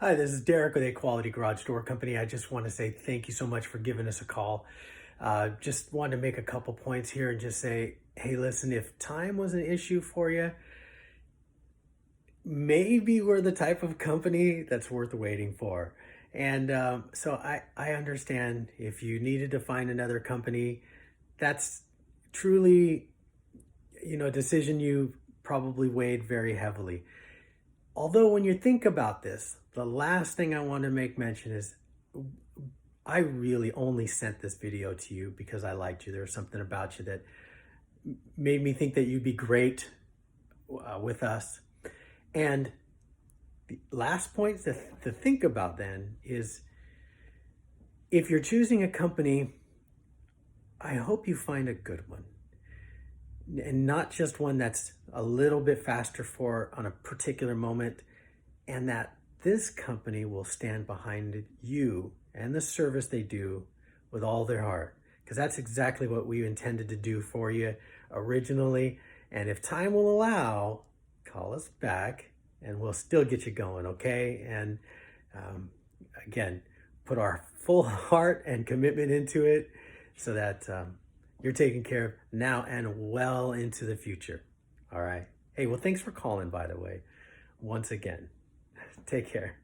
Hi, this is Derek with A Quality Garage Door Company. I just want to say thank you so much for giving us a call. Just wanted to make a couple points here and just say, hey, listen, if time was an issue for you, maybe we're the type of company that's worth waiting for. And so I understand if you needed to find another company, that's truly, a decision you probably weighed very heavily. Although when you think about this, the last thing I want to make mention is I really only sent this video to you because I liked you. There was something about you that made me think that you'd be great with us. And the last point to think about then is if you're choosing a company, I hope you find a good one. And not just one that's a little bit faster for on a particular moment, and that this company will stand behind you and the service they do with all their heart, because that's exactly what we intended to do for you originally. And if time will allow, call us back and we'll still get you going, okay? And um, again, put our full heart and commitment into it so that you're taken care of now and well into the future. All right. Hey, well, thanks for calling, by the way, once again. Take care.